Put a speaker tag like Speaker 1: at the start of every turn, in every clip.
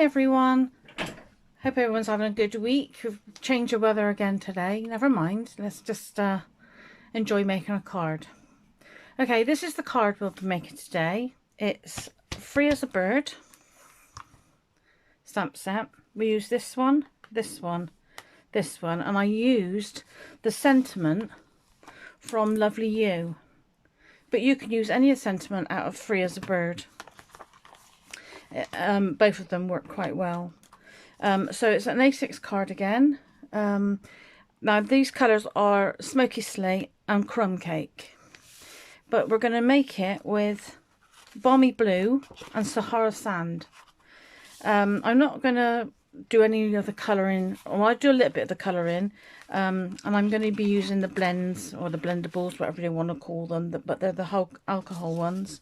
Speaker 1: everyone. Hope everyone's having a good week. We've changed the weather again today. Never mind. Let's just enjoy making a card. Okay, this is the card we'll be making today. It's Free as a Bird stamp set. We use this one, this one, this one, and I used the sentiment from Lovely You. But you can use any sentiment out of Free as a Bird. Both of them work quite well. So it's an A6 card again. Now these colours are Smoky Slate and Crumb Cake. But we're going to make it with Balmy Blue and Sahara Sand. I'm not going to do any of the colouring. Well, I do a little bit of the colouring. And I'm going to be using the blends or the blendables, whatever you want to call them. But they're the whole alcohol ones.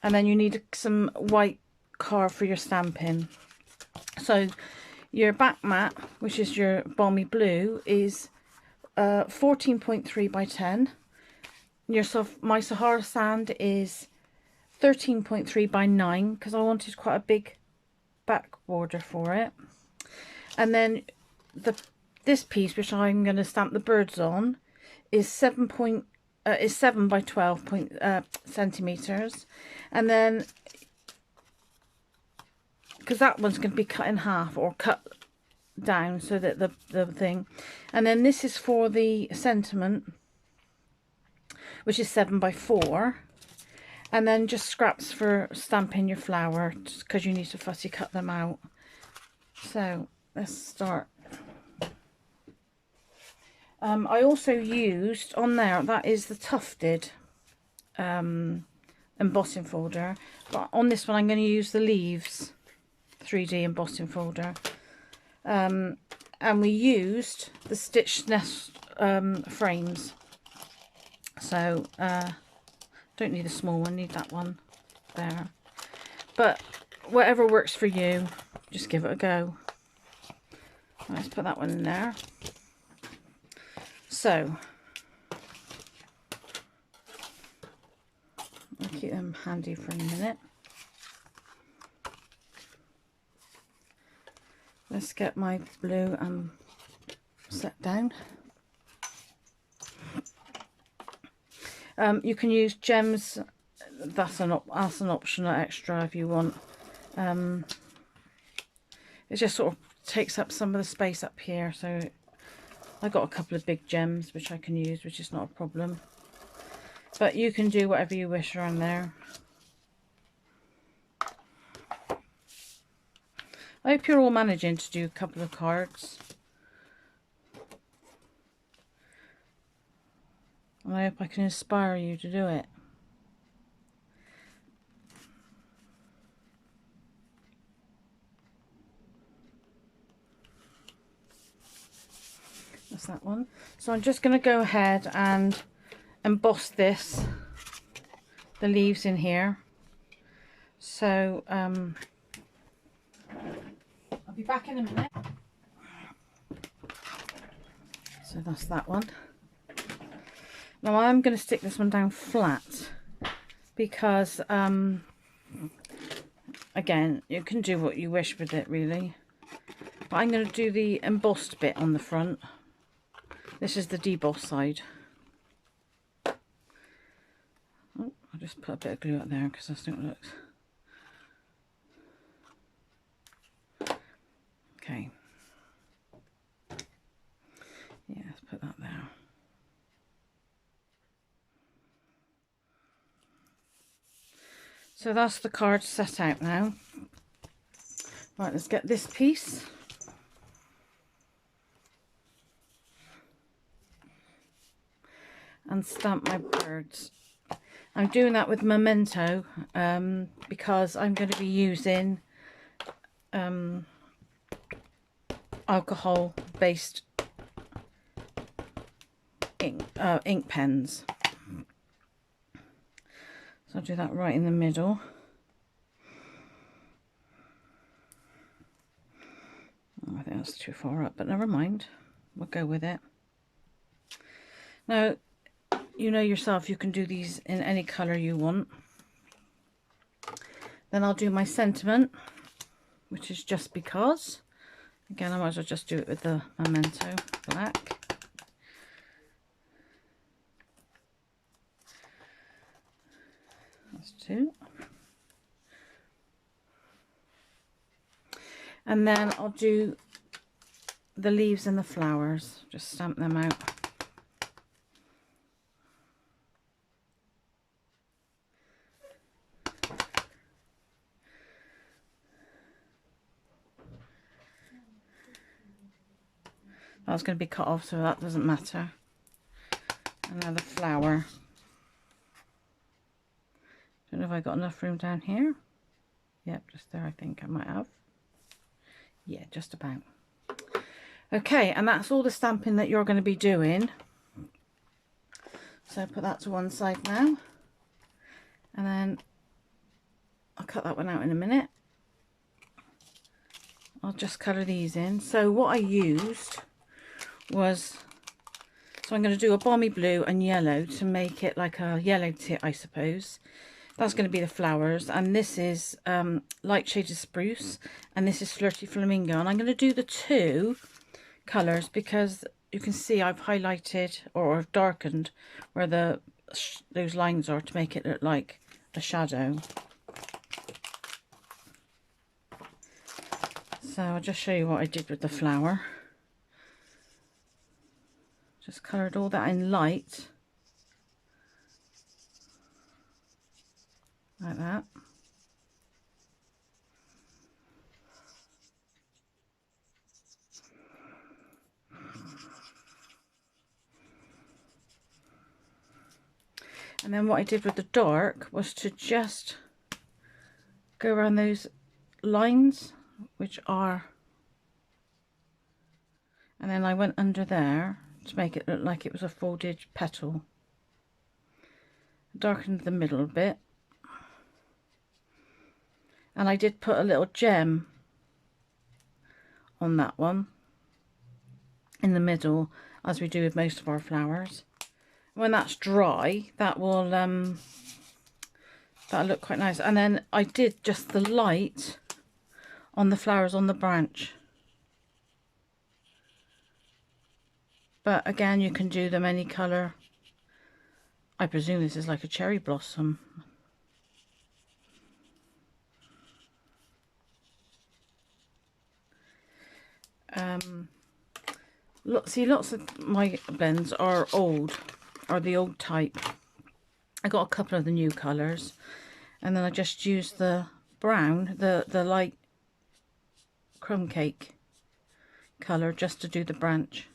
Speaker 1: And then you need some white card for your stamping. So your back mat, which is your Balmy Blue, is 14.3 by 10. My Sahara Sand is 13.3 by 9 because I wanted quite a big back border for it. And then this piece, which I'm going to stamp the birds on, is 7 by 12 centimeters, and then because that one's going to be cut in half or cut down so that the thing, and then this is for the sentiment, which is 7 by 4, and then just scraps for stamping your flower because you need to fussy cut them out. So let's start. I also used on there, that is the tufted embossing folder, but on this one I'm going to use the Leaves 3D embossing folder, and we used the Stitch Nest frames. So don't need a small one, need that one there, but whatever works for you, just give it a go. Let's put that one in there. So I'll keep them handy for a minute. Let's get my blue set down. You can use gems. That's an optional extra if you want. It just sort of takes up some of the space up here, so I got a couple of big gems which I can use, which is not a problem. But you can do whatever you wish around there. I hope you're all managing to do a couple of cards. And I hope I can inspire you to do it. That's that one. So I'm just going to go ahead and emboss the leaves in here. So I'll be back in a minute. So that's that one. Now I'm going to stick this one down flat because again, you can do what you wish with it really, but I'm going to do the embossed bit on the front. This is the deboss side. Oh, I'll just put a bit of glue up there because that's not what it looks. Okay. Yeah, let's put that there. So that's the card set out now. Right, let's get this piece. And stamp my birds. I'm doing that with Memento because I'm going to be using alcohol based ink pens. So I'll do that right in the middle. Oh, I think that's too far up, but never mind. We'll go with it. Now, you know yourself, you can do these in any colour you want. Then I'll do my sentiment, which is just because. Again, I might as well just do it with the Memento black. That's 2. And then I'll do the leaves and the flowers, just stamp them out. That's going to be cut off, so that doesn't matter. Another flower. Don't know if I got enough room down here. Yep, just there I think I might have. Yeah, just about. Okay, and that's all the stamping that you're going to be doing. So put that to one side now. And then I'll cut that one out in a minute. I'll just colour these in. So what I used was, so I'm going to do a balmy blue and yellow to make it like a yellow tint, I suppose. That's going to be the flowers, and this is light shaded spruce, and this is flirty flamingo. And I'm going to do the 2 colours because you can see I've highlighted or darkened where those lines are to make it look like a shadow. So I'll just show you what I did with the flower. Just coloured all that in light, like that. And then what I did with the dark was to just go around those lines, which are, and then I went under there to make it look like it was a folded petal. Darkened the middle a bit. And I did put a little gem on that one in the middle, as we do with most of our flowers. When that's dry, that will that'll look quite nice. And then I did just the light on the flowers on the branch. But again, you can do them any colour. I presume this is like a cherry blossom. See, lots of my blends are the old type. I got a couple of the new colours, and then I just used the brown, the light crumb cake colour, just to do the branch.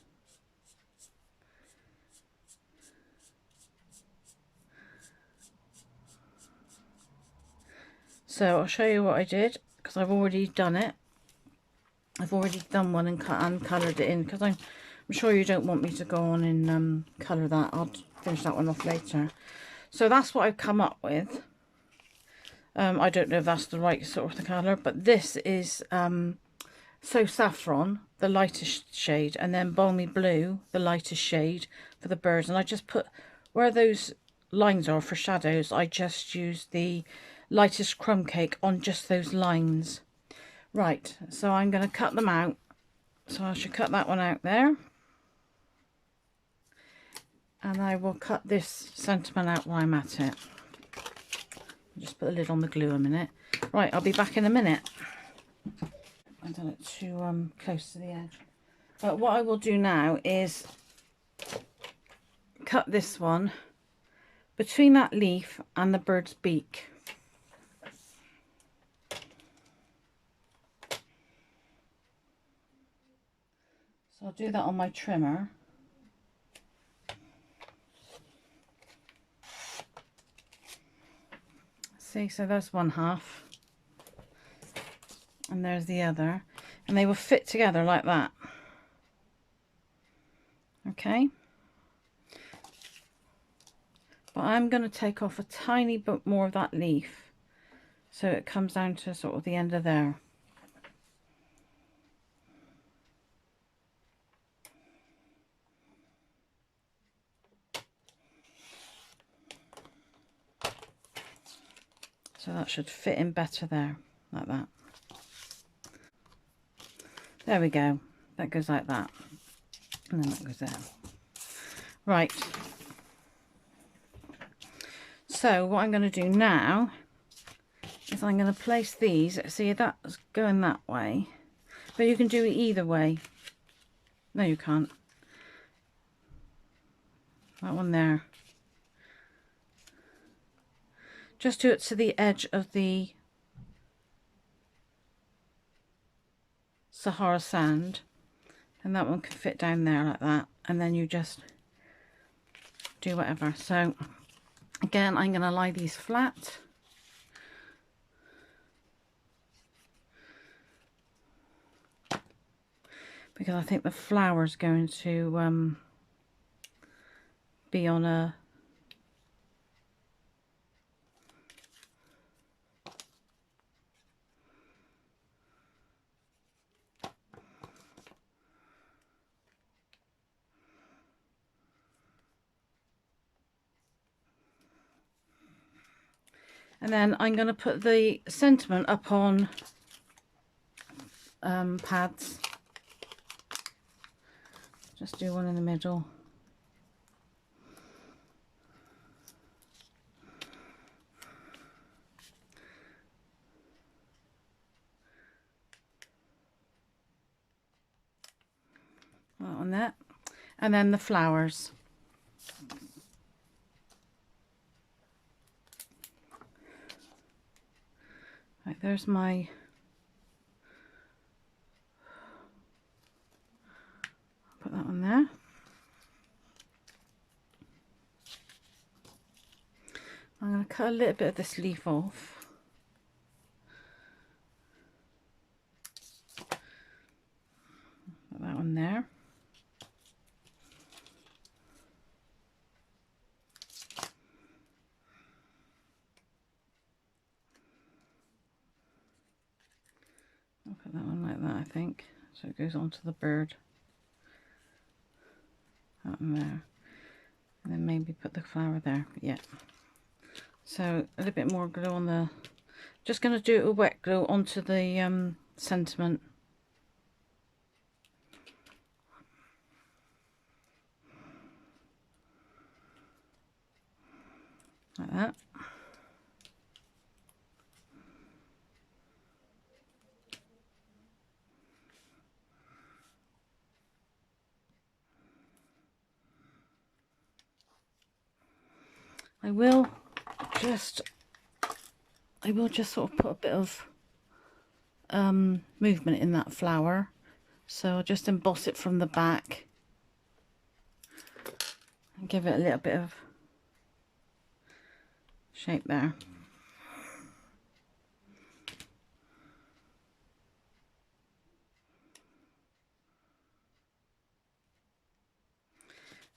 Speaker 1: So I'll show you what I did, because I've already done it. I've already done one and coloured it in, because I'm sure you don't want me to go on and colour that. I'll finish that one off later. So that's what I've come up with. I don't know if that's the right sort of colour, but this is So Saffron, the lightest shade, and then Balmy Blue, the lightest shade for the birds. And I just put, where those lines are for shadows, I just used the lightest crumb cake on just those lines. Right, so I'm going to cut them out. So I should cut that one out there. And I will cut this sentiment out while I'm at it. Just put the lid on the glue a minute. Right, I'll be back in a minute. I've done it too close to the edge. But what I will do now is cut this one between that leaf and the bird's beak. So I'll do that on my trimmer. See, so there's one half. And there's the other. And they will fit together like that. Okay. But I'm going to take off a tiny bit more of that leaf, so it comes down to sort of the end of there. So that should fit in better there, like that. There we go. That goes like that. And then that goes there. Right. So what I'm going to do now is I'm going to place these. See, that's going that way. But you can do it either way. No, you can't. That one there. Just do it to the edge of the Sahara sand. And that one can fit down there like that. And then you just do whatever. So again, I'm going to lie these flat. Because I think the flower's going to be on a and then I'm going to put the sentiment up on pads. Just do one in the middle. That on that. And then the flowers. Right, there's my put that one there. I'm going to cut a little bit of this leaf off. Put that one there. I'll put that one like that, I think, so it goes onto the bird. That one there. And then maybe put the flower there. Yeah. So a little bit more glue on the, just going to do a wet glue onto the sentiment. Like that. I will just sort of put a bit of movement in that flower. So I'll just emboss it from the back and give it a little bit of shape there.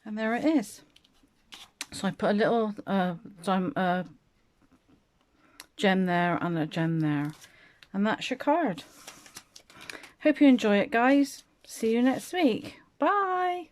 Speaker 1: And there it is. So I put a little gem there and a gem there. And that's your card. Hope you enjoy it, guys. See you next week. Bye.